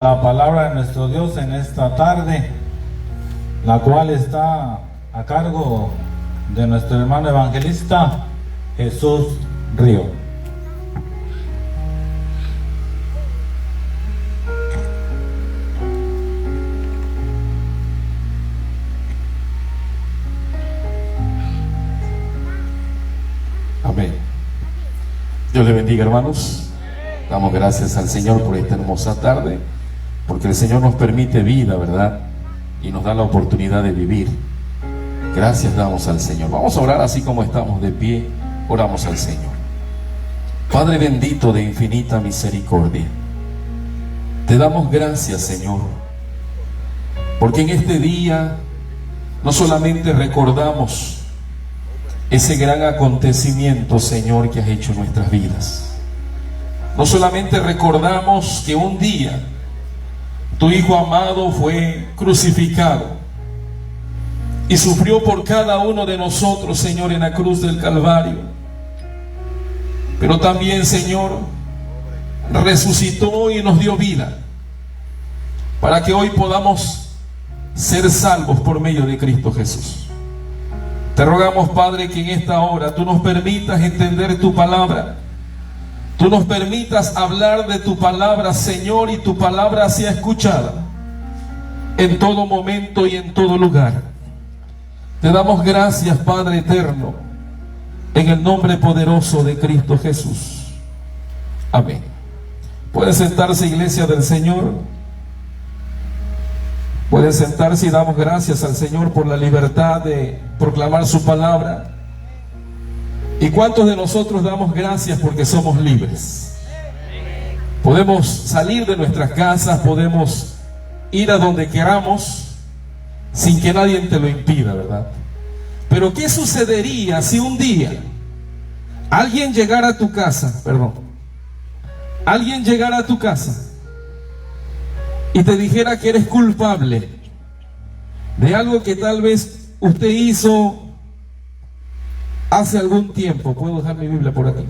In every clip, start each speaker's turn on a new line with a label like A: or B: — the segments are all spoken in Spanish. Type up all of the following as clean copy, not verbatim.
A: La palabra de nuestro Dios en esta tarde, la cual está a cargo de nuestro hermano evangelista Jesús Río.
B: Amén. Dios le bendiga, hermanos. Damos gracias al Señor por esta hermosa tarde, porque el Señor nos permite vida, ¿verdad? Y nos da la oportunidad de vivir. Gracias damos al Señor. Vamos a orar así como estamos de pie. Oramos al Señor. Padre bendito de infinita misericordia, te damos gracias, Señor, porque en este día no solamente recordamos ese gran acontecimiento, Señor, que has hecho en nuestras vidas. No solamente recordamos que un día tu Hijo amado fue crucificado y sufrió por cada uno de nosotros, Señor, en la cruz del Calvario, pero también, Señor, resucitó y nos dio vida para que hoy podamos ser salvos por medio de Cristo Jesús. Te rogamos, Padre, que en esta hora tú nos permitas entender tu palabra. Tú nos permitas hablar de tu palabra, Señor, y tu palabra sea escuchada en todo momento y en todo lugar. Te damos gracias, Padre eterno, en el nombre poderoso de Cristo Jesús. Amén. Pueden sentarse, iglesia del Señor. Pueden sentarse y damos gracias al Señor por la libertad de proclamar su palabra. ¿Y cuántos de nosotros damos gracias porque somos libres? Podemos salir de nuestras casas, podemos ir a donde queramos sin que nadie te lo impida, ¿verdad? Pero ¿qué sucedería si un día alguien llegara a tu casa, alguien llegara a tu casa y te dijera que eres culpable de algo que tal vez usted hizo hace algún tiempo? Puedo dejar mi Biblia por aquí.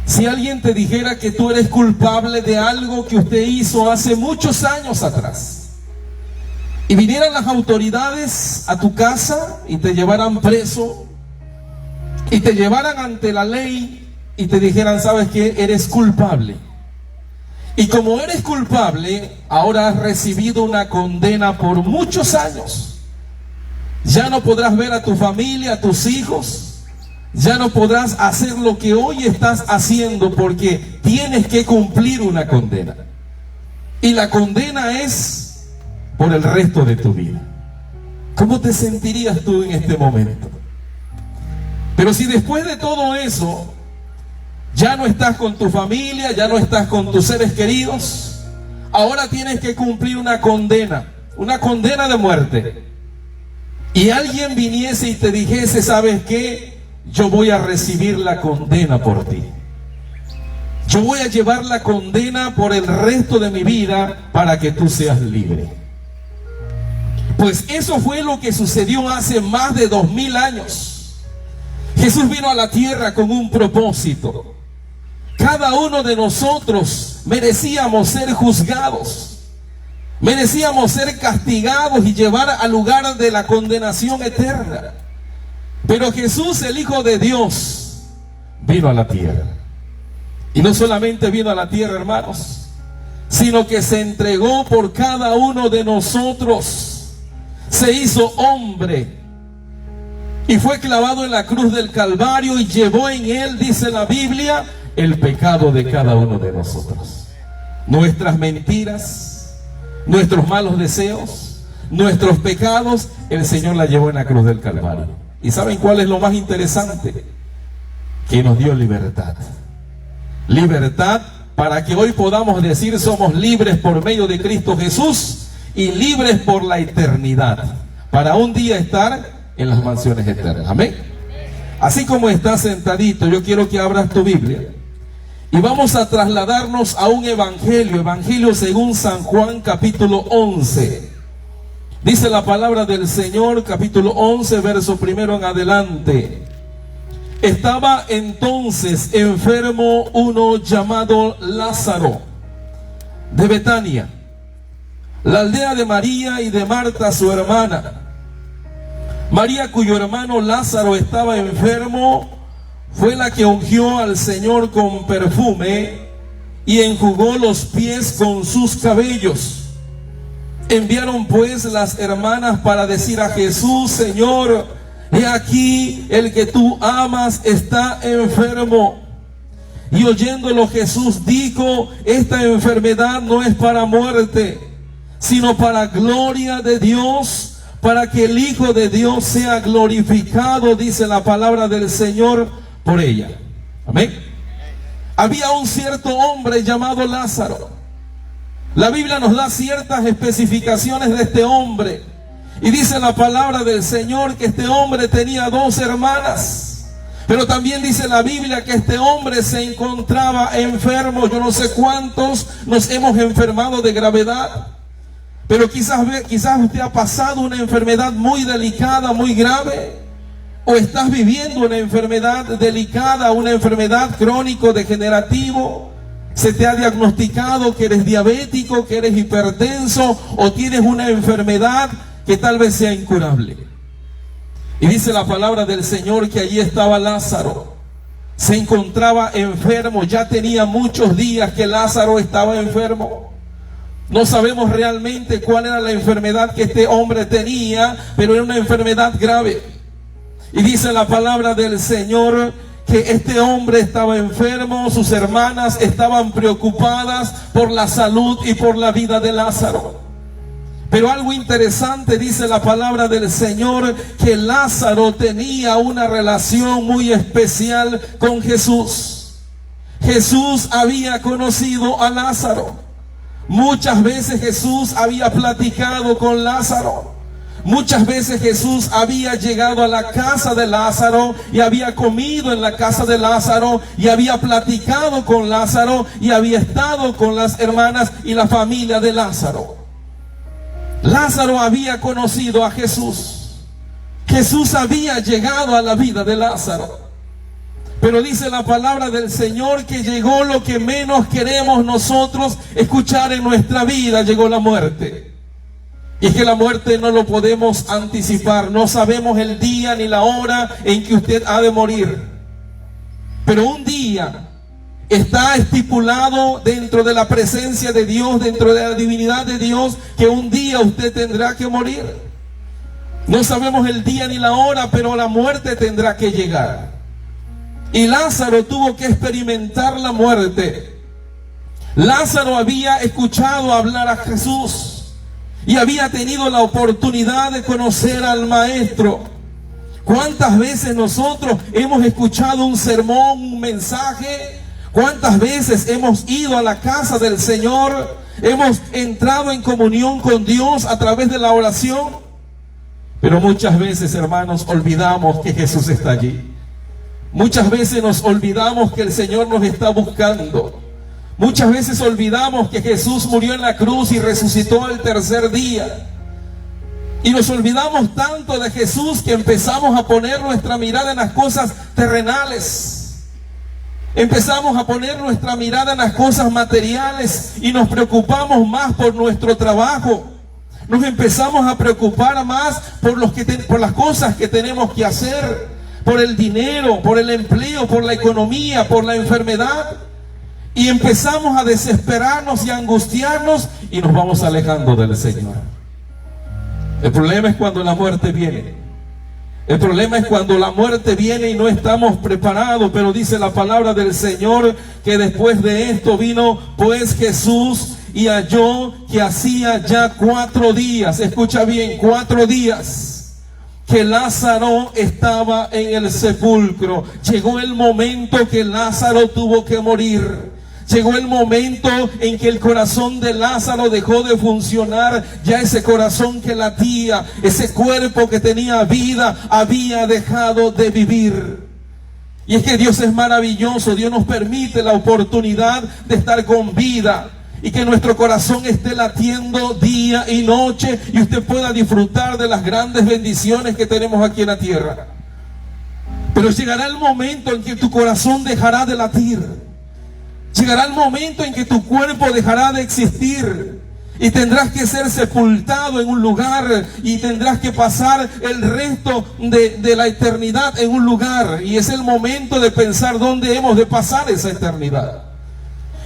B: Si alguien te dijera que tú eres culpable de algo que usted hizo hace muchos años atrás, y vinieran las autoridades a tu casa y te llevaran preso, y te llevaran ante la ley y te dijeran, ¿sabes qué? Eres culpable. Y como eres culpable, ahora has recibido una condena por muchos años. Ya no podrás ver a tu familia, a tus hijos. Ya no podrás hacer lo que hoy estás haciendo porque tienes que cumplir una condena. Y la condena es por el resto de tu vida. ¿Cómo te sentirías tú en este momento? Pero si después de todo eso ya no estás con tu familia, ya no estás con tus seres queridos, ahora tienes que cumplir una condena de muerte. Y alguien viniese y te dijese, ¿sabes qué? Yo voy a recibir la condena por ti. Yo voy a llevar la condena por el resto de mi vida para que tú seas libre. Pues eso fue lo que sucedió hace más de 2000 años. Jesús vino a la tierra con un propósito. Cada uno de nosotros merecíamos ser juzgados. Merecíamos ser castigados y llevar al lugar de la condenación eterna. Pero Jesús, el Hijo de Dios, vino a la tierra. Y no solamente vino a la tierra, hermanos, sino que se entregó por cada uno de nosotros. Se hizo hombre y fue clavado en la cruz del Calvario y llevó en él, dice la Biblia, el pecado de cada uno de nosotros. Nuestras mentiras, nuestros malos deseos, nuestros pecados, el Señor la llevó en la cruz del Calvario. ¿Y saben cuál es lo más interesante? Que nos dio libertad. Libertad para que hoy podamos decir somos libres por medio de Cristo Jesús y libres por la eternidad, para un día estar en las mansiones eternas. Amén. Así como estás sentadito, yo quiero que abras tu Biblia y vamos a trasladarnos a un evangelio según San Juan, capítulo 11. Dice la palabra del Señor, capítulo 11, verso 1 en adelante. Estaba entonces enfermo uno llamado Lázaro, de Betania, la aldea de María y de Marta, su hermana. María, cuyo hermano Lázaro estaba enfermo, fue la que ungió al Señor con perfume y enjugó los pies con sus cabellos. Enviaron pues las hermanas para decir a Jesús: Señor, he aquí el que tú amas está enfermo. Y oyéndolo Jesús dijo: esta enfermedad no es para muerte, sino para gloria de Dios, para que el Hijo de Dios sea glorificado, dice la palabra del Señor, por ella. Amén. Había un cierto hombre llamado Lázaro. La Biblia nos da ciertas especificaciones de este hombre. Y dice la palabra del Señor que este hombre tenía 2 hermanas. Pero también dice la Biblia que este hombre se encontraba enfermo. Yo no sé cuántos nos hemos enfermado de gravedad. Pero quizás usted ha pasado una enfermedad muy delicada, muy grave. O estás viviendo una enfermedad delicada, una enfermedad crónico-degenerativo. Se te ha diagnosticado que eres diabético, que eres hipertenso, o tienes una enfermedad que tal vez sea incurable. Y dice la palabra del Señor que allí estaba Lázaro. Se encontraba enfermo, ya tenía muchos días que Lázaro estaba enfermo. No sabemos realmente cuál era la enfermedad que este hombre tenía, pero era una enfermedad grave. Y dice la palabra del Señor que este hombre estaba enfermo, sus hermanas estaban preocupadas por la salud y por la vida de Lázaro. Pero algo interesante, dice la palabra del Señor, que Lázaro tenía una relación muy especial con Jesús. Jesús había conocido a Lázaro. Muchas veces Jesús había platicado con Lázaro. Muchas veces Jesús había llegado a la casa de Lázaro y había comido en la casa de Lázaro y había platicado con Lázaro y había estado con las hermanas y la familia de Lázaro. Lázaro había conocido a Jesús. Jesús había llegado a la vida de Lázaro. Pero dice la palabra del Señor que llegó lo que menos queremos nosotros escuchar en nuestra vida: llegó la muerte. Y es que la muerte no lo podemos anticipar. No sabemos el día ni la hora en que usted ha de morir. Pero un día está estipulado dentro de la presencia de Dios, dentro de la divinidad de Dios, que un día usted tendrá que morir. No sabemos el día ni la hora, pero la muerte tendrá que llegar. Y Lázaro tuvo que experimentar la muerte. Lázaro había escuchado hablar a Jesús y había tenido la oportunidad de conocer al Maestro. ¿Cuántas veces nosotros hemos escuchado un sermón, un mensaje? ¿Cuántas veces hemos ido a la casa del Señor? Hemos entrado en comunión con Dios a través de la oración. Pero muchas veces, hermanos, olvidamos que Jesús está allí. Muchas veces nos olvidamos que el Señor nos está buscando. Muchas veces olvidamos que Jesús murió en la cruz y resucitó al tercer día. Y nos olvidamos tanto de Jesús que empezamos a poner nuestra mirada en las cosas terrenales. Empezamos a poner nuestra mirada en las cosas materiales y nos preocupamos más por nuestro trabajo. Nos empezamos a preocupar más por las cosas que tenemos que hacer, por el dinero, por el empleo, por la economía, por la enfermedad. Y empezamos a desesperarnos y a angustiarnos y nos vamos alejando del Señor. El problema es cuando la muerte viene. El problema es cuando la muerte viene y no estamos preparados. Pero dice la palabra del Señor que después de esto vino pues Jesús y halló que hacía ya 4 días, escucha bien, 4 días, que Lázaro estaba en el sepulcro. Llegó el momento que Lázaro tuvo que morir. Llegó el momento en que el corazón de Lázaro dejó de funcionar. Ya ese corazón que latía, ese cuerpo que tenía vida, había dejado de vivir. Y es que Dios es maravilloso. Dios nos permite la oportunidad de estar con vida y que nuestro corazón esté latiendo día y noche y usted pueda disfrutar de las grandes bendiciones que tenemos aquí en la tierra. Pero llegará el momento en que tu corazón dejará de latir. Llegará el momento en que tu cuerpo dejará de existir y tendrás que ser sepultado en un lugar y tendrás que pasar el resto de la eternidad en un lugar. Y es el momento de pensar dónde hemos de pasar esa eternidad.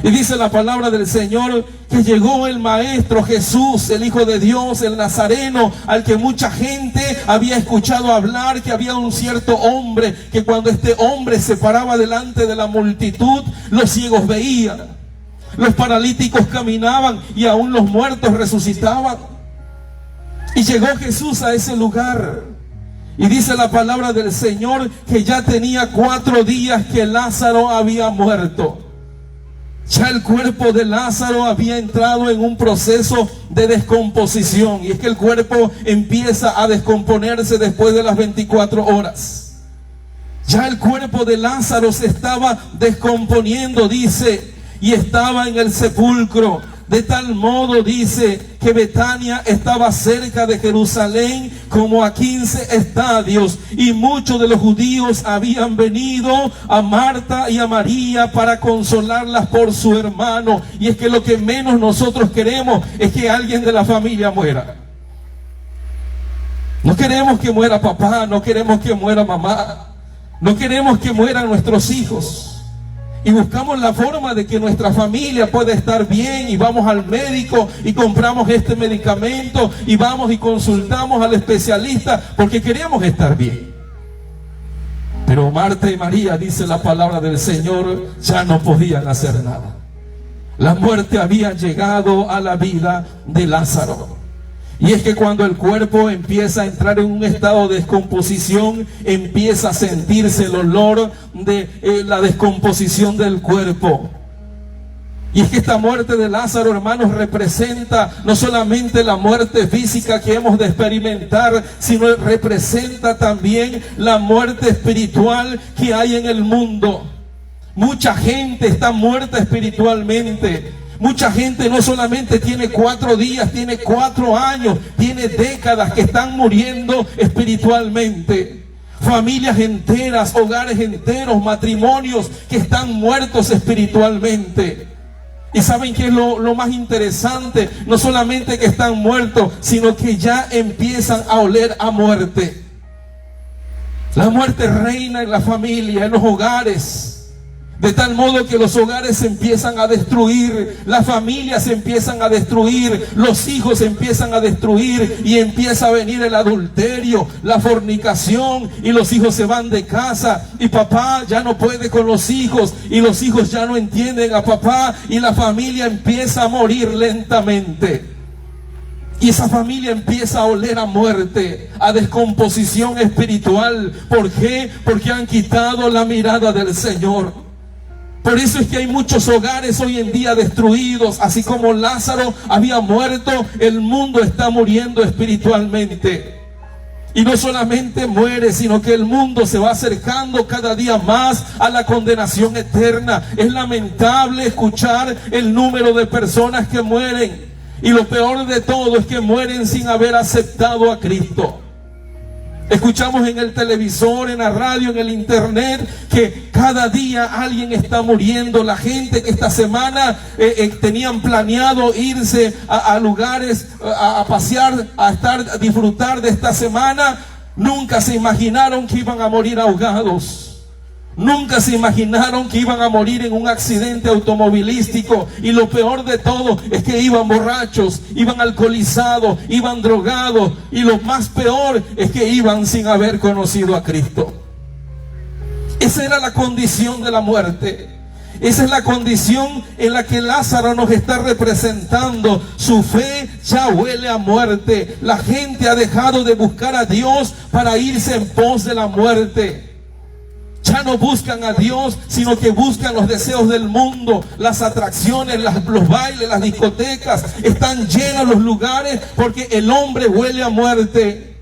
B: Y dice la palabra del Señor que llegó el Maestro Jesús, el Hijo de Dios, el Nazareno, al que mucha gente había escuchado hablar, que había un cierto hombre, que cuando este hombre se paraba delante de la multitud, los ciegos veían, los paralíticos caminaban y aún los muertos resucitaban. Y llegó Jesús a ese lugar. Y dice la palabra del Señor que ya tenía 4 días que Lázaro había muerto. Ya el cuerpo de Lázaro había entrado en un proceso de descomposición. Y es que el cuerpo empieza a descomponerse después de las 24 horas. Ya el cuerpo de Lázaro se estaba descomponiendo, dice, y estaba en el sepulcro. De tal modo, dice, que Betania estaba cerca de Jerusalén como a 15 estadios, y muchos de los judíos habían venido a Marta y a María para consolarlas por su hermano. Y es que lo que menos nosotros queremos es que alguien de la familia muera. No queremos que muera papá, no queremos que muera mamá, no queremos que mueran nuestros hijos. Y buscamos la forma de que nuestra familia pueda estar bien, y vamos al médico y compramos este medicamento y vamos y consultamos al especialista porque queremos estar bien. Pero Marta y María, dice la palabra del Señor, ya no podían hacer nada. La muerte había llegado a la vida de Lázaro. Y es que cuando el cuerpo empieza a entrar en un estado de descomposición, empieza a sentirse el olor de la descomposición del cuerpo. Y es que esta muerte de Lázaro, hermanos, representa no solamente la muerte física que hemos de experimentar, sino representa también la muerte espiritual que hay en el mundo. Mucha gente está muerta espiritualmente. Mucha gente no solamente tiene 4 días, tiene 4 años, tiene décadas que están muriendo espiritualmente. Familias enteras, hogares enteros, matrimonios que están muertos espiritualmente. Y ¿saben qué es lo más interesante? No solamente que están muertos, sino que ya empiezan a oler a muerte. La muerte reina en la familia, en los hogares. De tal modo que los hogares se empiezan a destruir, las familias se empiezan a destruir, los hijos se empiezan a destruir, y empieza a venir el adulterio, la fornicación, y los hijos se van de casa, y papá ya no puede con los hijos, y los hijos ya no entienden a papá, y la familia empieza a morir lentamente. Y esa familia empieza a oler a muerte, a descomposición espiritual. ¿Por qué? Porque han quitado la mirada del Señor. Por eso es que hay muchos hogares hoy en día destruidos. Así como Lázaro había muerto, el mundo está muriendo espiritualmente. Y no solamente muere, sino que el mundo se va acercando cada día más a la condenación eterna. Es lamentable escuchar el número de personas que mueren. Y lo peor de todo es que mueren sin haber aceptado a Cristo. Escuchamos en el televisor, en la radio, en el internet, que cada día alguien está muriendo. La gente que esta semana tenían planeado irse a lugares, a pasear, a disfrutar de esta semana, nunca se imaginaron que iban a morir ahogados. Nunca se imaginaron que iban a morir en un accidente automovilístico. Y lo peor de todo es que iban borrachos, iban alcoholizados, iban drogados. Y lo más peor es que iban sin haber conocido a Cristo. Esa era la condición de la muerte. Esa es la condición en la que Lázaro nos está representando. Su fe ya huele a muerte. La gente ha dejado de buscar a Dios para irse en pos de la muerte. Ya no buscan a Dios, sino que buscan los deseos del mundo, las atracciones, los bailes, las discotecas. Están llenos los lugares porque el hombre huele a muerte.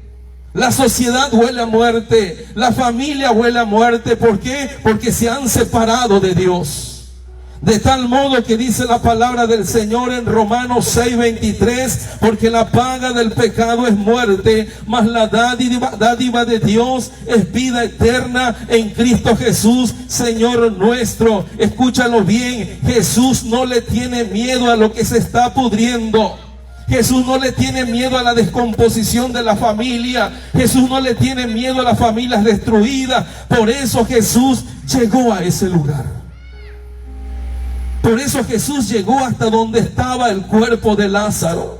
B: La sociedad huele a muerte. La familia huele a muerte. ¿Por qué? Porque se han separado de Dios. De tal modo que dice la palabra del Señor en Romanos 6:23, porque la paga del pecado es muerte, mas la dádiva de Dios es vida eterna en Cristo Jesús, Señor nuestro. Escúchalo bien, Jesús no le tiene miedo a lo que se está pudriendo. Jesús no le tiene miedo a la descomposición de la familia. Jesús no le tiene miedo a las familias destruidas. Por eso Jesús llegó a ese lugar. Por eso Jesús llegó hasta donde estaba el cuerpo de Lázaro.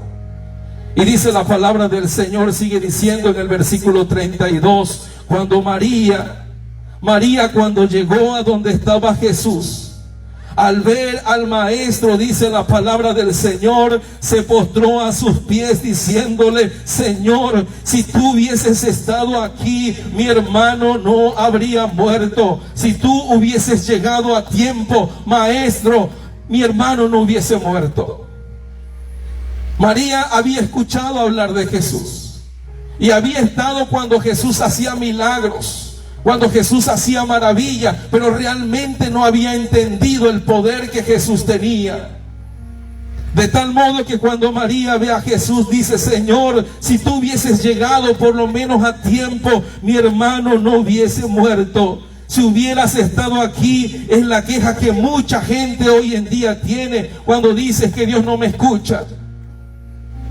B: Y dice la palabra del Señor, sigue diciendo en el versículo 32, cuando María cuando llegó a donde estaba Jesús, al ver al maestro, dice la palabra del Señor, se postró a sus pies diciéndole: Señor, si tú hubieses estado aquí, mi hermano no habría muerto. Si tú hubieses llegado a tiempo, maestro, mi hermano no hubiese muerto. María había escuchado hablar de Jesús y había estado cuando Jesús hacía milagros, cuando Jesús hacía maravillas, pero realmente no había entendido el poder que Jesús tenía. De tal modo que cuando María ve a Jesús, dice: Señor, si tú hubieses llegado por lo menos a tiempo, mi hermano no hubiese muerto. Si hubieras estado aquí, es la queja que mucha gente hoy en día tiene cuando dice que Dios no me escucha.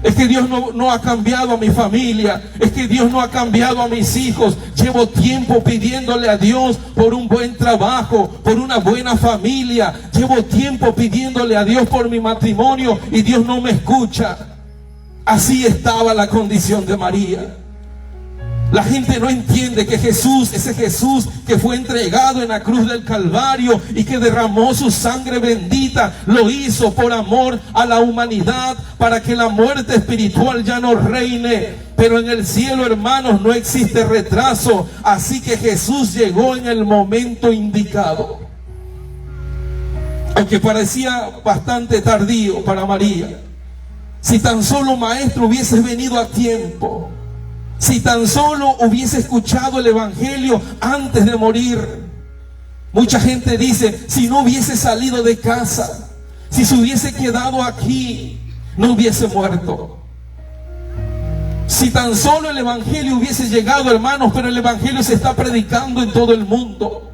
B: Es que Dios no ha cambiado a mi familia. Es que Dios no ha cambiado a mis hijos. Llevo tiempo pidiéndole a Dios por un buen trabajo, por una buena familia. Llevo tiempo pidiéndole a Dios por mi matrimonio y Dios no me escucha. Así estaba la condición de María. La gente no entiende que Jesús, ese Jesús que fue entregado en la cruz del Calvario y que derramó su sangre bendita, lo hizo por amor a la humanidad, para que la muerte espiritual ya no reine. Pero en el cielo, hermanos, no existe retraso. Así que Jesús llegó en el momento indicado. Aunque parecía bastante tardío para María. Si tan solo, maestro, hubieses venido a tiempo. Si tan solo hubiese escuchado el evangelio antes de morir. Mucha gente dice: si no hubiese salido de casa, si se hubiese quedado aquí, no hubiese muerto. Si tan solo el evangelio hubiese llegado, hermanos, pero el evangelio se está predicando en todo el mundo.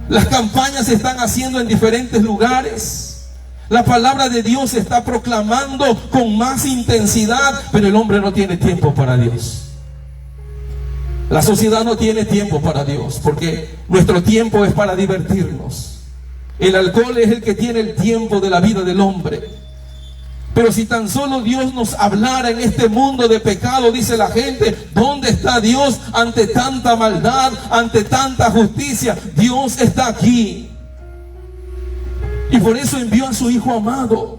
B: Las campañas se están haciendo en diferentes lugares. La palabra de Dios se está proclamando con más intensidad, pero el hombre no tiene tiempo para Dios. La sociedad no tiene tiempo para Dios, porque nuestro tiempo es para divertirnos. El alcohol es el que tiene el tiempo de la vida del hombre. Pero si tan solo Dios nos hablara en este mundo de pecado, dice la gente: ¿dónde está Dios ante tanta maldad, ante tanta justicia? Dios está aquí. Y por eso envió a su Hijo amado.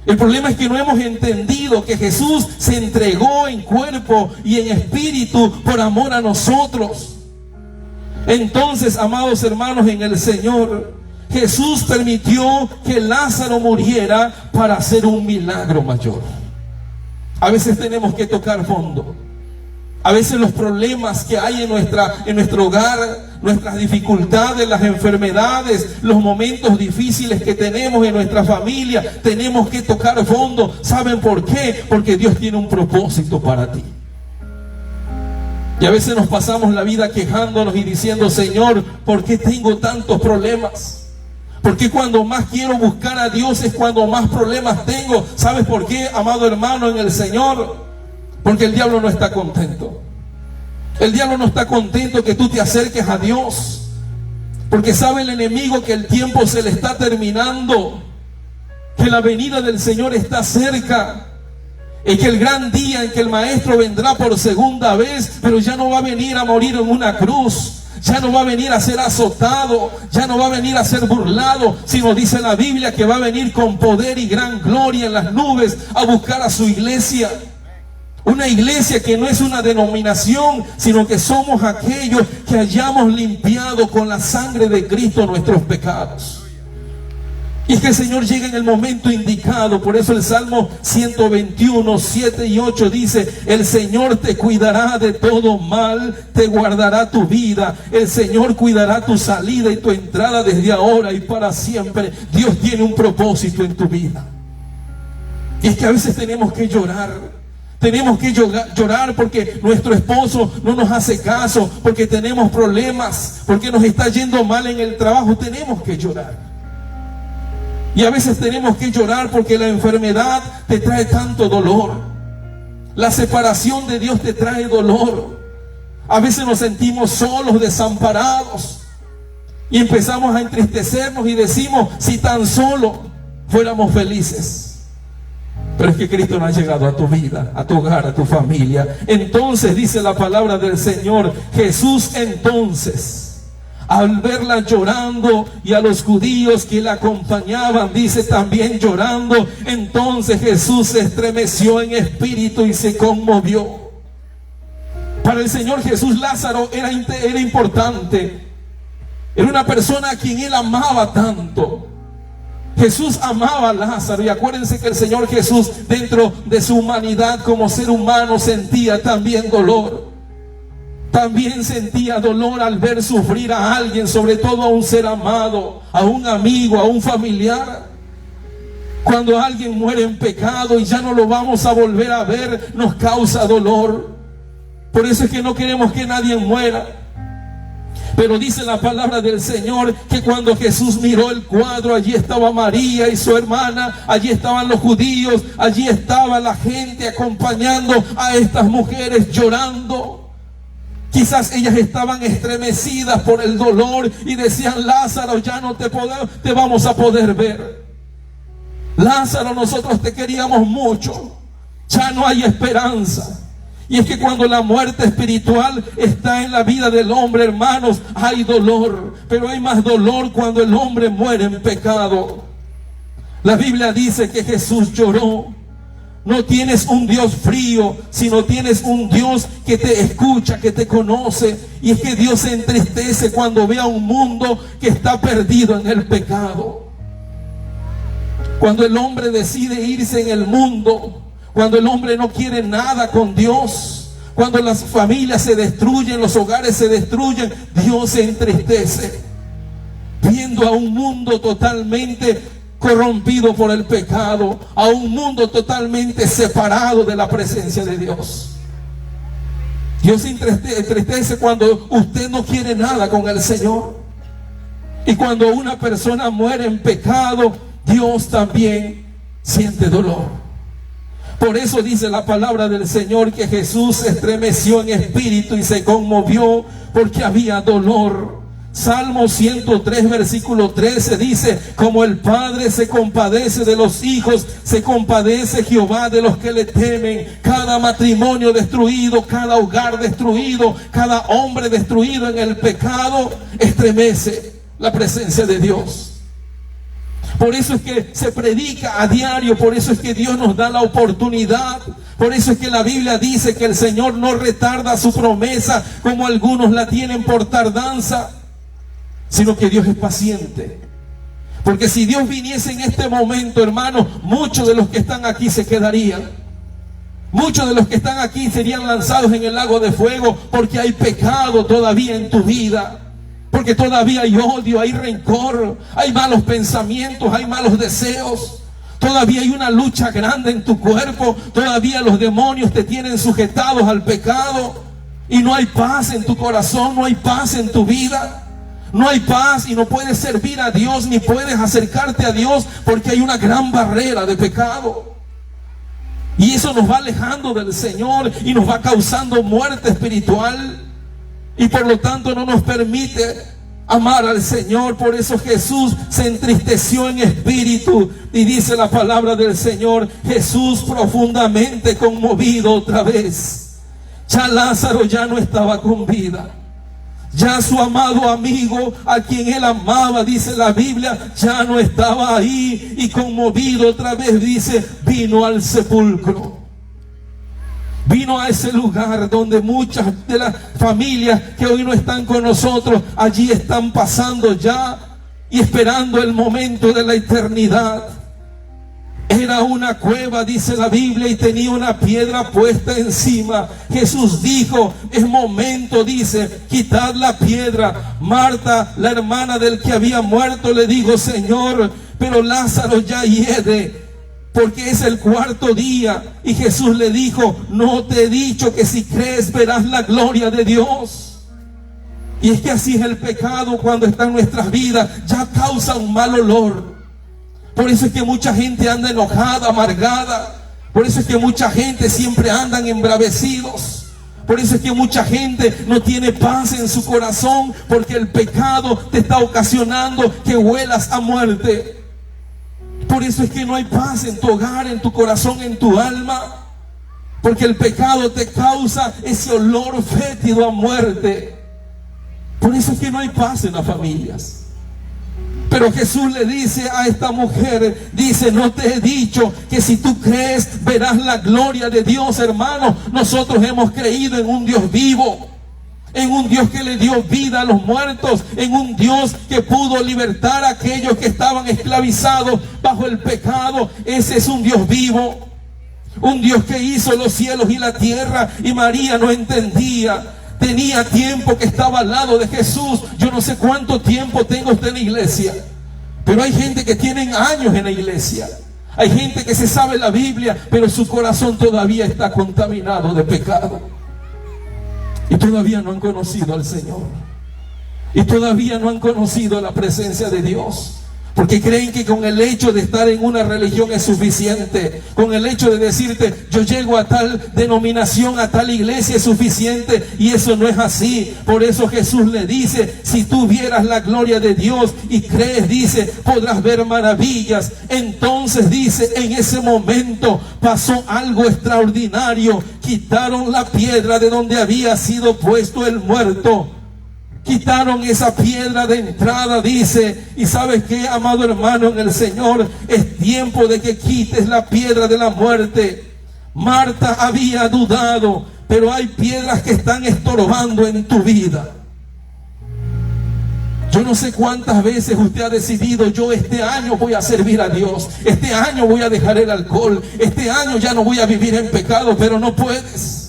B: El problema es que no hemos entendido que Jesús se entregó en cuerpo y en espíritu por amor a nosotros. Entonces, amados hermanos en el Señor, Jesús permitió que Lázaro muriera para hacer un milagro mayor. A veces tenemos que tocar fondo. A veces los problemas que hay en nuestro hogar, nuestras dificultades, las enfermedades, los momentos difíciles que tenemos en nuestra familia, tenemos que tocar fondo. ¿Saben por qué? Porque Dios tiene un propósito para ti. Y a veces nos pasamos la vida quejándonos y diciendo: Señor, ¿por qué tengo tantos problemas? ¿Por qué cuando más quiero buscar a Dios es cuando más problemas tengo? ¿Sabes por qué, amado hermano en el Señor? Porque el diablo no está contento. El diablo no está contento que tú te acerques a Dios. Porque sabe el enemigo que el tiempo se le está terminando, que la venida del Señor está cerca, y que el gran día en que el Maestro vendrá por segunda vez, pero ya no va a venir a morir en una cruz, ya no va a venir a ser azotado, ya no va a venir a ser burlado, sino dice la Biblia que va a venir con poder y gran gloria en las nubes a buscar a su iglesia. Una iglesia que no es una denominación, sino que somos aquellos que hayamos limpiado con la sangre de Cristo nuestros pecados. Y es que el Señor llega en el momento indicado. Por eso el Salmo 121, 7 y 8 dice: el Señor te cuidará de todo mal, te guardará tu vida. El Señor cuidará tu salida y tu entrada desde ahora y para siempre. Dios tiene un propósito en tu vida. Y es que a veces tenemos que llorar. Tenemos que llorar porque nuestro esposo no nos hace caso, porque tenemos problemas, porque nos está yendo mal en el trabajo. Tenemos que llorar. Y a veces tenemos que llorar porque la enfermedad te trae tanto dolor. La separación de Dios te trae dolor. A veces nos sentimos solos, desamparados. Y empezamos a entristecernos y decimos: si tan solo fuéramos felices. Pero es que Cristo no ha llegado a tu vida, a tu hogar, a tu familia. Entonces dice la palabra del Señor: Jesús entonces, al verla llorando, y a los judíos que la acompañaban, dice también llorando, entonces Jesús se estremeció en espíritu y se conmovió. Para el Señor Jesús, Lázaro era importante. Era una persona a quien él amaba tanto. Jesús amaba a Lázaro, y acuérdense que el Señor Jesús, dentro de su humanidad como ser humano, sentía también dolor. También sentía dolor al ver sufrir a alguien, sobre todo a un ser amado, a un amigo, a un familiar. Cuando alguien muere en pecado y ya no lo vamos a volver a ver, nos causa dolor. Por eso es que no queremos que nadie muera. Pero dice la palabra del Señor que cuando Jesús miró el cuadro, allí estaba María y su hermana, allí estaban los judíos, allí estaba la gente acompañando a estas mujeres llorando. Quizás ellas estaban estremecidas por el dolor y decían: Lázaro, ya no te vamos a poder ver. Lázaro, nosotros te queríamos mucho, ya no hay esperanza. Y es que cuando la muerte espiritual está en la vida del hombre, hermanos, hay dolor. Pero hay más dolor cuando el hombre muere en pecado. La Biblia dice que Jesús lloró. No tienes un Dios frío, sino tienes un Dios que te escucha, que te conoce. Y es que Dios se entristece cuando ve a un mundo que está perdido en el pecado. Cuando el hombre decide irse en el mundo, cuando el hombre no quiere nada con Dios, cuando las familias se destruyen, los hogares se destruyen, Dios se entristece viendo a un mundo totalmente corrompido por el pecado, a un mundo totalmente separado de la presencia de Dios. Dios se entristece cuando usted no quiere nada con el Señor. Y cuando una persona muere en pecado, Dios también siente dolor. Por eso dice la palabra del Señor que Jesús se estremeció en espíritu y se conmovió porque había dolor. Salmo 103, versículo 13 dice: como el Padre se compadece de los hijos, se compadece Jehová de los que le temen. Cada matrimonio destruido, cada hogar destruido, cada hombre destruido en el pecado, estremece la presencia de Dios. Por eso es que se predica a diario, por eso es que Dios nos da la oportunidad. Por eso es que la Biblia dice que el Señor no retarda su promesa como algunos la tienen por tardanza, sino que Dios es paciente. Porque si Dios viniese en este momento, hermanos, muchos de los que están aquí se quedarían. Muchos de los que están aquí serían lanzados en el lago de fuego, porque hay pecado todavía en tu vida. Porque todavía hay odio, hay rencor, hay malos pensamientos, hay malos deseos. Todavía hay una lucha grande en tu cuerpo. Todavía los demonios te tienen sujetados al pecado. Y no hay paz en tu corazón, no hay paz en tu vida. No hay paz y no puedes servir a Dios ni puedes acercarte a Dios porque hay una gran barrera de pecado. Y eso nos va alejando del Señor y nos va causando muerte espiritual. Y por lo tanto no nos permite amar al Señor. Por eso Jesús se entristeció en espíritu. Y dice la palabra del Señor: Jesús profundamente conmovido otra vez. Ya Lázaro ya no estaba con vida. Ya su amado amigo, a quien él amaba, dice la Biblia, ya no estaba ahí. Y conmovido otra vez, dice, vino al sepulcro. Vino a ese lugar donde muchas de las familias que hoy no están con nosotros, allí están pasando ya. y esperando el momento de la eternidad. Era una cueva, dice la Biblia, y tenía una piedra puesta encima. Jesús dijo, es momento, dice, quitad la piedra. Marta, la hermana del que había muerto, le dijo, Señor, pero Lázaro ya hiede, porque es el cuarto día. Y Jesús le dijo, no te he dicho que si crees verás la gloria de Dios. Y es que así es el pecado cuando está en nuestras vidas, ya causa un mal olor. Por eso es que mucha gente anda enojada, amargada. Por eso es que mucha gente siempre andan embravecidos. Por eso es que mucha gente no tiene paz en su corazón, porque el pecado te está ocasionando que huelas a muerte. Por eso es que no hay paz en tu hogar, en tu corazón, en tu alma, porque el pecado te causa ese olor fétido a muerte. Por eso es que no hay paz en las familias. Pero Jesús le dice a esta mujer, dice, no te he dicho que si tú crees verás la gloria de Dios, hermano. Nosotros hemos creído en un Dios vivo, en un Dios que le dio vida a los muertos, en un Dios que pudo libertar a aquellos que estaban esclavizados bajo el pecado. Ese es un Dios vivo, un Dios que hizo los cielos y la tierra. Y María no entendía. Tenía tiempo que estaba al lado de Jesús. Yo no sé cuánto tiempo tenga usted en la iglesia, pero hay gente que tienen años en la iglesia. Hay gente que se sabe la Biblia, pero su corazón todavía está contaminado de pecado. Y todavía no han conocido al Señor. Y todavía no han conocido la presencia de Dios. Porque creen que con el hecho de estar en una religión es suficiente. Con el hecho de decirte, yo llego a tal denominación, a tal iglesia, es suficiente. Y eso no es así. Por eso Jesús le dice, si tú vieras la gloria de Dios y crees, dice, podrás ver maravillas. Entonces dice, en ese momento pasó algo extraordinario. Quitaron la piedra de donde había sido puesto el muerto. Quitaron esa piedra de entrada, dice. Y ¿sabes qué, amado hermano en el Señor? Es tiempo de que quites la piedra de la muerte. Marta había dudado, pero hay piedras que están estorbando en tu vida. Yo no sé cuántas veces usted ha decidido, yo este año voy a servir a Dios, este año voy a dejar el alcohol, este año ya no voy a vivir en pecado, pero no puedes.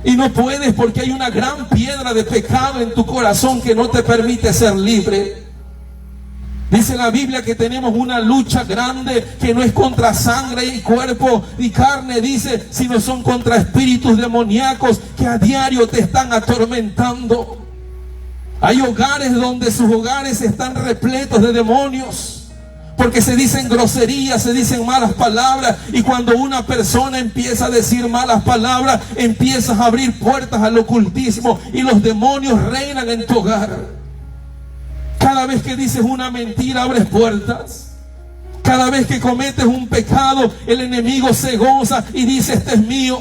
B: Y no puedes porque hay una gran piedra de pecado en tu corazón que no te permite ser libre. Dice la Biblia que tenemos una lucha grande que no es contra sangre y cuerpo y carne, dice, sino son contra espíritus demoníacos que a diario te están atormentando. Hay hogares donde sus hogares están repletos de demonios. Porque se dicen groserías, se dicen malas palabras. Y cuando una persona empieza a decir malas palabras, empiezas a abrir puertas al ocultismo. Y los demonios reinan en tu hogar. Cada vez que dices una mentira, abres puertas. Cada vez que cometes un pecado, el enemigo se goza y dice, este es mío.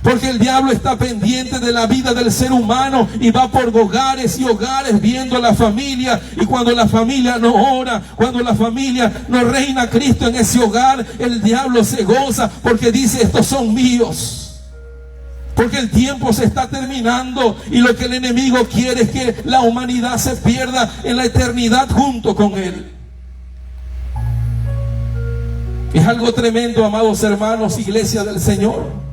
B: Porque el diablo está pendiente de la vida del ser humano y va por hogares y hogares viendo a la familia. Y cuando la familia no ora, cuando la familia no reina a Cristo en ese hogar, el diablo se goza porque dice, estos son míos. Porque el tiempo se está terminando y lo que el enemigo quiere es que la humanidad se pierda en la eternidad junto con él. Es algo tremendo, amados hermanos, iglesia del Señor.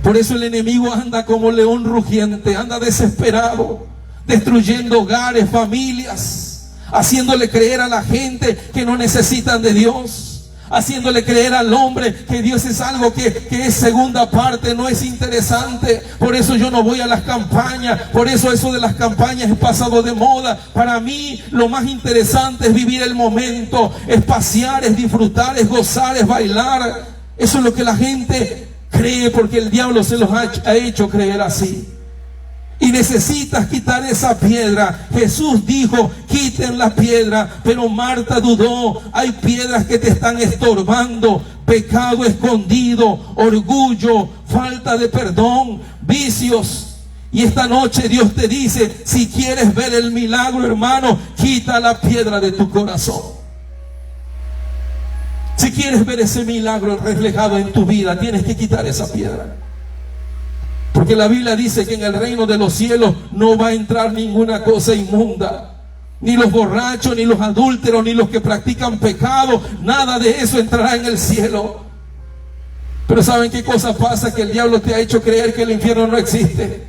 B: Por eso el enemigo anda como león rugiente, anda desesperado, destruyendo hogares, familias, haciéndole creer a la gente que no necesitan de Dios, haciéndole creer al hombre que Dios es algo que es segunda parte, no es interesante. Por eso yo no voy a las campañas, por eso de las campañas es pasado de moda. Para mí lo más interesante es vivir el momento, es pasear, es disfrutar, es gozar, es bailar. Eso es lo que la gente cree porque el diablo se los ha hecho creer así. Y necesitas quitar esa piedra. Jesús dijo, quiten la piedra, pero Marta dudó. Hay piedras que te están estorbando. Pecado escondido, orgullo, falta de perdón, vicios. Y esta noche Dios te dice, si quieres ver el milagro, hermano, quita la piedra de tu corazón. Si quieres ver ese milagro reflejado en tu vida, tienes que quitar esa piedra. Porque la Biblia dice que en el reino de los cielos no va a entrar ninguna cosa inmunda. Ni los borrachos, ni los adúlteros, ni los que practican pecado, nada de eso entrará en el cielo. Pero ¿saben qué cosa pasa? Que el diablo te ha hecho creer que el infierno no existe.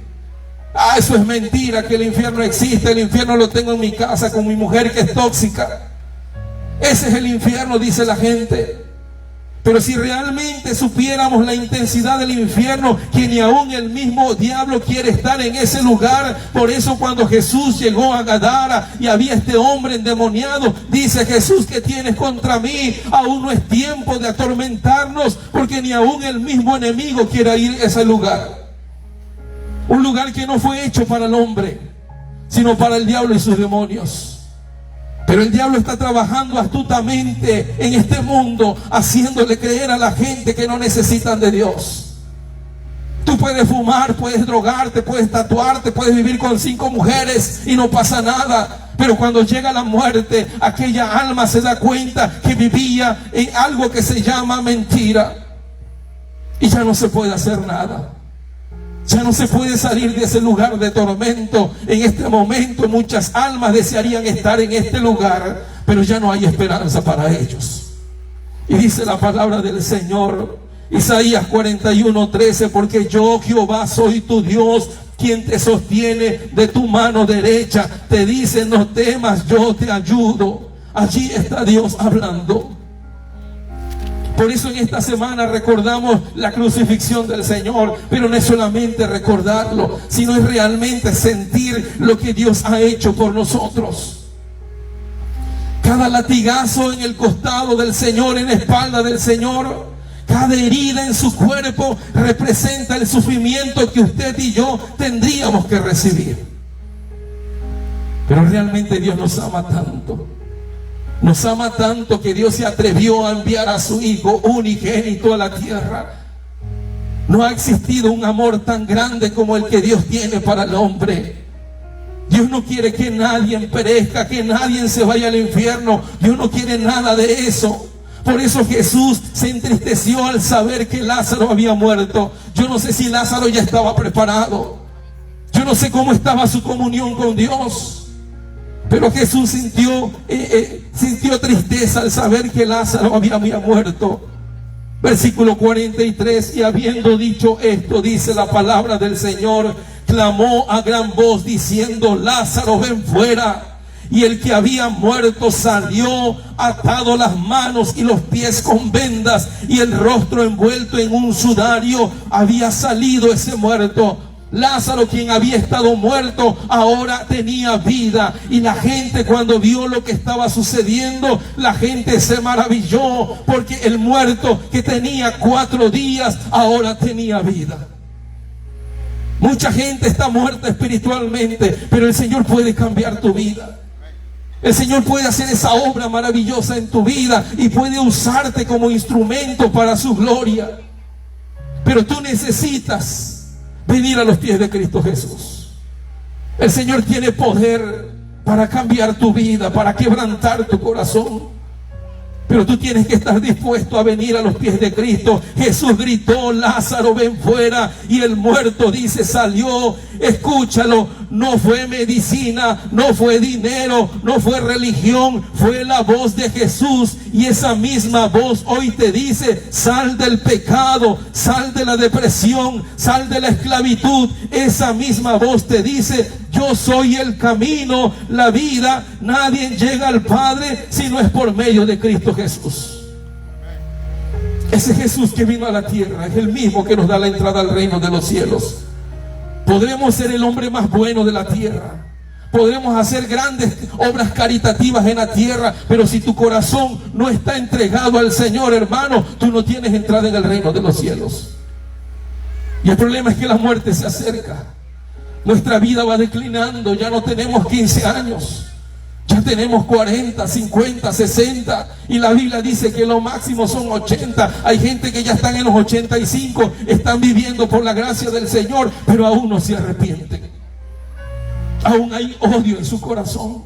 B: Ah, eso es mentira, que el infierno existe. El infierno lo tengo en mi casa con mi mujer que es tóxica. Ese es el infierno, dice la gente. Pero si realmente supiéramos la intensidad del infierno, que ni aún el mismo diablo quiere estar en ese lugar. Por eso cuando Jesús llegó a Gadara y había este hombre endemoniado, dice Jesús: ¿qué tienes contra mí? Aún no es tiempo de atormentarnos, porque ni aún el mismo enemigo quiere ir a ese lugar. Un lugar que no fue hecho para el hombre, sino para el diablo y sus demonios. Pero el diablo está trabajando astutamente en este mundo, haciéndole creer a la gente que no necesitan de Dios. Tú puedes fumar, puedes drogarte, puedes tatuarte, puedes vivir con 5 mujeres y no pasa nada. Pero cuando llega la muerte, aquella alma se da cuenta que vivía en algo que se llama mentira. Y ya no se puede hacer nada. Ya no se puede salir de ese lugar de tormento. En este momento muchas almas desearían estar en este lugar, pero ya no hay esperanza para ellos. Y dice la palabra del Señor, Isaías 41:13: porque yo, Jehová, soy tu Dios, quien te sostiene de tu mano derecha. Te dice: no temas, yo te ayudo. Allí está Dios hablando. Por eso en esta semana recordamos la crucifixión del Señor, pero no es solamente recordarlo, sino es realmente sentir lo que Dios ha hecho por nosotros. Cada latigazo en el costado del Señor, en la espalda del Señor, cada herida en su cuerpo representa el sufrimiento que usted y yo tendríamos que recibir. Pero realmente Dios nos ama tanto. Nos ama tanto que Dios se atrevió a enviar a su Hijo unigénito a la tierra. No ha existido un amor tan grande como el que Dios tiene para el hombre. Dios no quiere que nadie perezca, que nadie se vaya al infierno. Dios no quiere nada de eso. Por eso Jesús se entristeció al saber que Lázaro había muerto. Yo no sé si Lázaro ya estaba preparado. Yo no sé cómo estaba su comunión con Dios. Pero Jesús sintió tristeza al saber que Lázaro había muerto. Versículo 43: y habiendo dicho esto, dice la palabra del Señor, clamó a gran voz diciendo: Lázaro, ven fuera. Y el que había muerto salió, atado las manos y los pies con vendas y el rostro envuelto en un sudario. Había salido ese muerto. Lázaro, quien había estado muerto, ahora tenía vida. Y la gente, cuando vio lo que estaba sucediendo, la gente se maravilló, porque el muerto que tenía 4 días ahora tenía vida. Mucha gente está muerta espiritualmente, pero el Señor puede cambiar tu vida. El Señor puede hacer esa obra maravillosa en tu vida y puede usarte como instrumento para su gloria. Pero tú necesitas venir a los pies de Cristo Jesús. El Señor tiene poder para cambiar tu vida, para quebrantar tu corazón. Pero tú tienes que estar dispuesto a venir a los pies de Cristo. Jesús gritó: Lázaro, ven fuera. Y el muerto, dice, salió. Escúchalo, no fue medicina, no fue dinero, no fue religión, fue la voz de Jesús. Y esa misma voz hoy te dice: sal del pecado, sal de la depresión, sal de la esclavitud. Esa misma voz te dice: yo soy el camino, la vida. Nadie llega al Padre si no es por medio de Cristo Jesús. Ese Jesús que vino a la tierra es el mismo que nos da la entrada al reino de los cielos. Podremos ser el hombre más bueno de la tierra, podremos hacer grandes obras caritativas en la tierra, pero si tu corazón no está entregado al Señor, hermano, tú no tienes entrada en el reino de los cielos. Y el problema es que la muerte se acerca. Nuestra vida va declinando. Ya no tenemos 15 años, ya tenemos 40, 50, 60. Y la Biblia dice que lo máximo son 80. Hay gente que ya están en los 85, están viviendo por la gracia del Señor, pero aún no se arrepienten. Aún hay odio en su corazón.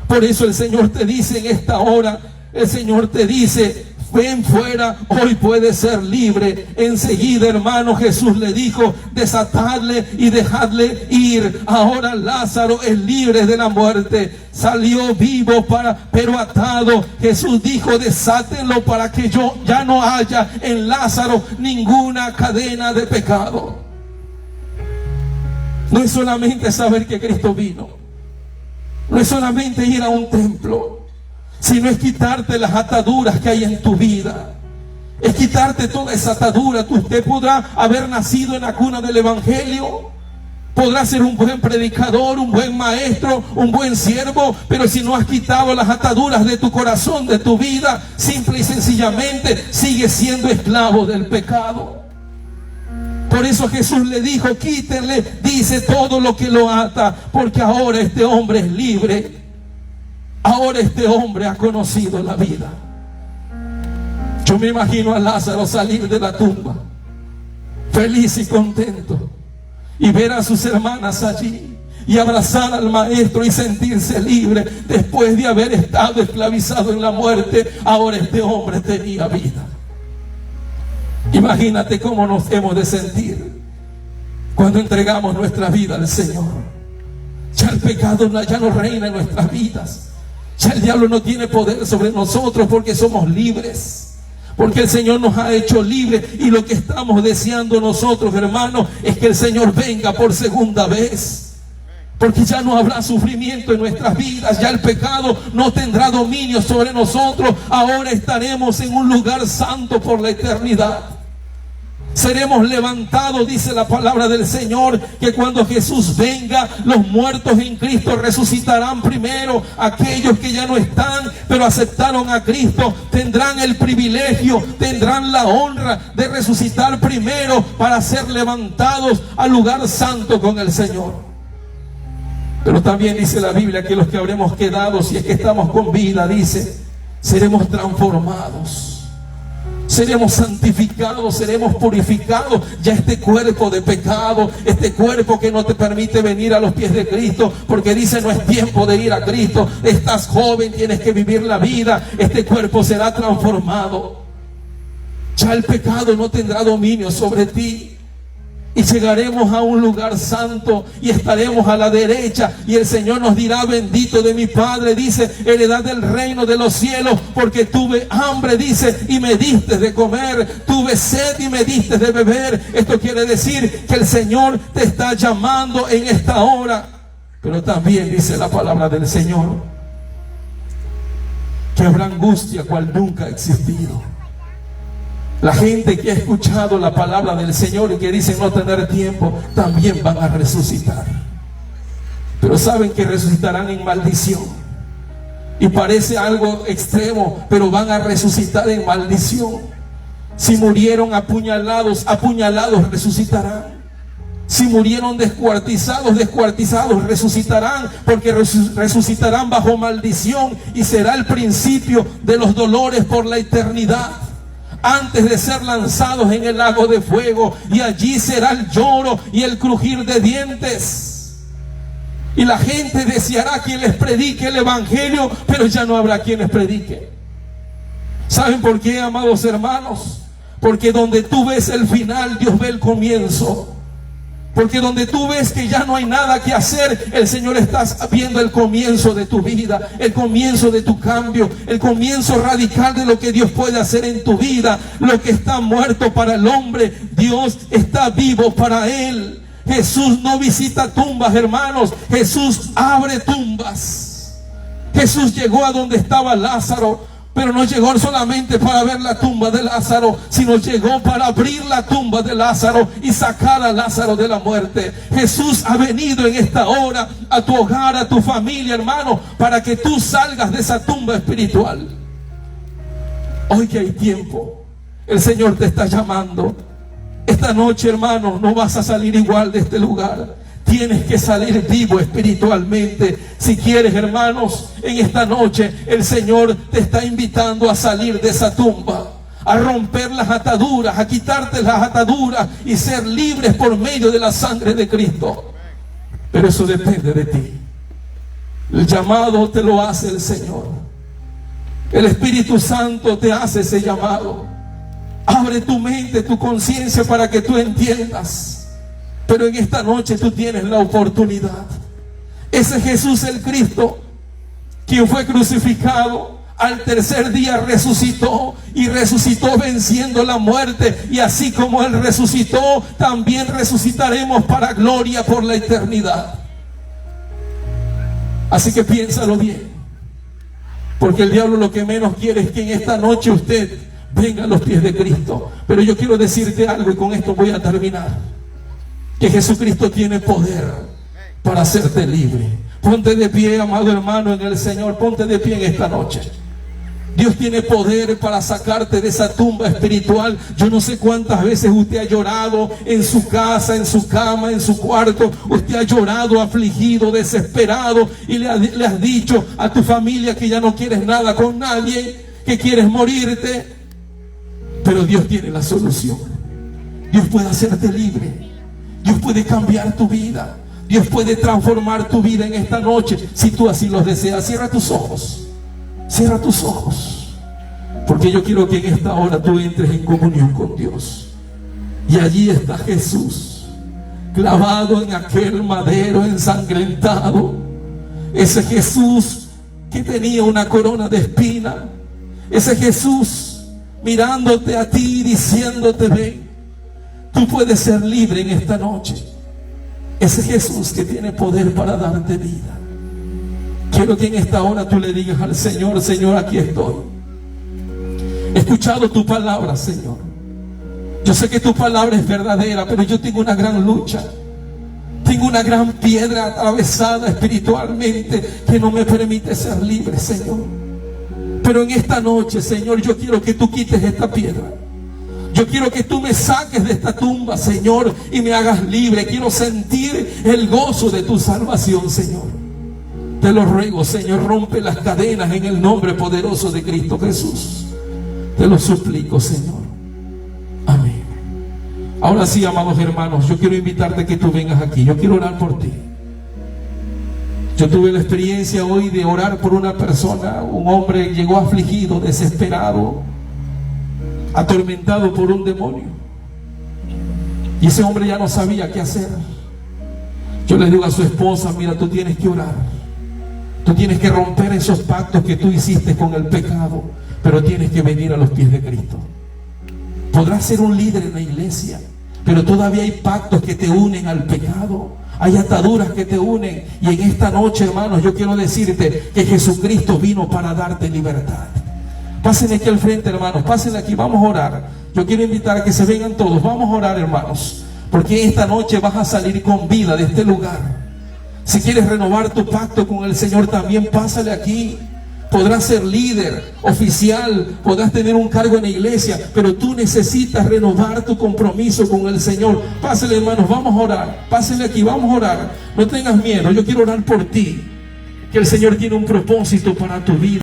B: Por eso el Señor te dice en esta hora, el Señor te dice: ven fuera, hoy puedes ser libre. Enseguida, hermano, Jesús le dijo, desatadle y dejadle ir. Ahora Lázaro es libre de la muerte. Salió vivo pero atado. Jesús dijo, desátenlo para que ya no haya en Lázaro ninguna cadena de pecado. No es solamente saber que Cristo vino, no es solamente ir a un templo, sino es quitarte las ataduras que hay en tu vida. Es quitarte toda esa atadura. Usted podrá haber nacido en la cuna del Evangelio, podrá ser un buen predicador, un buen maestro, un buen siervo, pero si no has quitado las ataduras de tu corazón, de tu vida, simple y sencillamente sigues siendo esclavo del pecado. Por eso Jesús le dijo, quítenle, dice, todo lo que lo ata, porque ahora este hombre es libre. Ahora este hombre ha conocido la vida. Yo me imagino a Lázaro salir de la tumba, feliz y contento, y ver a sus hermanas allí, y abrazar al maestro y sentirse libre. Después de haber estado esclavizado en la muerte, ahora este hombre tenía vida. Imagínate cómo nos hemos de sentir cuando entregamos nuestra vida al Señor. Ya el pecado ya no reina en nuestras vidas. Ya el diablo no tiene poder sobre nosotros, porque somos libres, porque el Señor nos ha hecho libres. Y lo que estamos deseando nosotros, hermanos, es que el Señor venga por segunda vez, porque ya no habrá sufrimiento en nuestras vidas. Ya el pecado no tendrá dominio sobre nosotros. Ahora estaremos en un lugar santo por la eternidad. Seremos levantados, dice la palabra del Señor, que cuando Jesús venga, los muertos en Cristo resucitarán primero. Aquellos que ya no están, pero aceptaron a Cristo, tendrán el privilegio, tendrán la honra de resucitar primero para ser levantados al lugar santo con el Señor. Pero también dice la Biblia que los que habremos quedado, si es que estamos con vida, dice, seremos transformados. Seremos santificados, seremos purificados. Ya este cuerpo de pecado, este cuerpo que no te permite venir a los pies de Cristo, porque dice no es tiempo de ir a Cristo, estás joven, tienes que vivir la vida. Este cuerpo será transformado. Ya el pecado no tendrá dominio sobre ti. Y llegaremos a un lugar santo y estaremos a la derecha, y el Señor nos dirá, bendito de mi Padre, dice, heredad del reino de los cielos, porque tuve hambre, dice, y me diste de comer, tuve sed y me diste de beber. Esto quiere decir que el Señor te está llamando en esta hora. Pero también dice la palabra del Señor que habrá angustia cual nunca ha existido. La gente que ha escuchado la palabra del Señor y que dice no tener tiempo, también van a resucitar. Pero saben que resucitarán en maldición. Y parece algo extremo, pero van a resucitar en maldición. Si murieron apuñalados, apuñalados resucitarán. Si murieron descuartizados, descuartizados resucitarán, porque resucitarán bajo maldición, y será el principio de los dolores por la eternidad, antes de ser lanzados en el lago de fuego, y allí será el lloro y el crujir de dientes. Y la gente deseará quien les predique el evangelio, pero ya no habrá quien les predique. ¿Saben por qué, amados hermanos? Porque donde tú ves el final, Dios ve el comienzo. Porque donde tú ves que ya no hay nada que hacer, el Señor está viendo el comienzo de tu vida, el comienzo de tu cambio, el comienzo radical de lo que Dios puede hacer en tu vida. Lo que está muerto para el hombre, Dios está vivo para él. Jesús no visita tumbas, hermanos. Jesús abre tumbas. Jesús llegó a donde estaba Lázaro, pero no llegó solamente para ver la tumba de Lázaro, sino llegó para abrir la tumba de Lázaro y sacar a Lázaro de la muerte. Jesús ha venido en esta hora a tu hogar, a tu familia, hermano, para que tú salgas de esa tumba espiritual. Hoy que hay tiempo, el Señor te está llamando. Esta noche, hermano, no vas a salir igual de este lugar. Tienes que salir vivo espiritualmente. Si quieres, hermanos, en esta noche el Señor te está invitando a salir de esa tumba, a romper las ataduras, a quitarte las ataduras y ser libres por medio de la sangre de Cristo. Pero eso depende de ti. El llamado te lo hace el Señor. El Espíritu Santo te hace ese llamado. Abre tu mente, tu conciencia para que tú entiendas. Pero en esta noche tú tienes la oportunidad. Ese Jesús el Cristo, quien fue crucificado, al tercer día resucitó, y resucitó venciendo la muerte. Y así como Él resucitó, también resucitaremos para gloria por la eternidad. Así que piénsalo bien, porque el diablo lo que menos quiere es que en esta noche usted venga a los pies de Cristo. Pero yo quiero decirte algo, y con esto voy a terminar: que Jesucristo tiene poder para hacerte libre. Ponte de pie, amado hermano, en el Señor. Ponte de pie en esta noche. Dios tiene poder para sacarte de esa tumba espiritual. Yo no sé cuántas veces usted ha llorado en su casa, en su cama, en su cuarto. Usted ha llorado, afligido, desesperado, y le has dicho a tu familia que ya no quieres nada con nadie, que quieres morirte. Pero Dios tiene la solución. Dios puede hacerte libre. Dios puede cambiar tu vida. Dios puede transformar tu vida en esta noche, si tú así lo deseas. Cierra tus ojos. Cierra tus ojos, porque yo quiero que en esta hora tú entres en comunión con Dios. Y allí está Jesús, clavado en aquel madero ensangrentado. Ese Jesús que tenía una corona de espina. Ese Jesús mirándote a ti, diciéndote: ven, tú puedes ser libre en esta noche. Ese Jesús que tiene poder para darte vida. Quiero que en esta hora tú le digas al Señor: Señor, aquí estoy. He escuchado tu palabra, Señor. Yo sé que tu palabra es verdadera, pero yo tengo una gran lucha. Tengo una gran piedra atravesada espiritualmente que no me permite ser libre, Señor. Pero en esta noche, Señor, yo quiero que tú quites esta piedra. Yo quiero que tú me saques de esta tumba, Señor, y me hagas libre. Quiero sentir el gozo de tu salvación, Señor. Te lo ruego, Señor, rompe las cadenas en el nombre poderoso de Cristo Jesús. Te lo suplico, Señor. Amén. Ahora sí, amados hermanos, yo quiero invitarte a que tú vengas aquí. Yo quiero orar por ti. Yo tuve la experiencia hoy de orar por una persona. Un hombre llegó afligido, desesperado, atormentado por un demonio. Y ese hombre ya no sabía qué hacer. Yo le digo a su esposa: mira, tú tienes que orar. Tú tienes que romper esos pactos que tú hiciste con el pecado, pero tienes que venir a los pies de Cristo. Podrás ser un líder en la iglesia, pero todavía hay pactos que te unen al pecado. Hay ataduras que te unen. Y en esta noche, hermanos, yo quiero decirte que Jesucristo vino para darte libertad. Pásenle aquí al frente, hermanos. Pásenle aquí, vamos a orar. Yo quiero invitar a que se vengan todos. Vamos a orar, hermanos, porque esta noche vas a salir con vida de este lugar. Si quieres renovar tu pacto con el Señor, también pásale aquí. Podrás ser líder, oficial, podrás tener un cargo en la iglesia, pero tú necesitas renovar tu compromiso con el Señor. Pásale, hermanos, vamos a orar. Pásale aquí, vamos a orar. No tengas miedo, yo quiero orar por ti, que el Señor tiene un propósito para tu vida.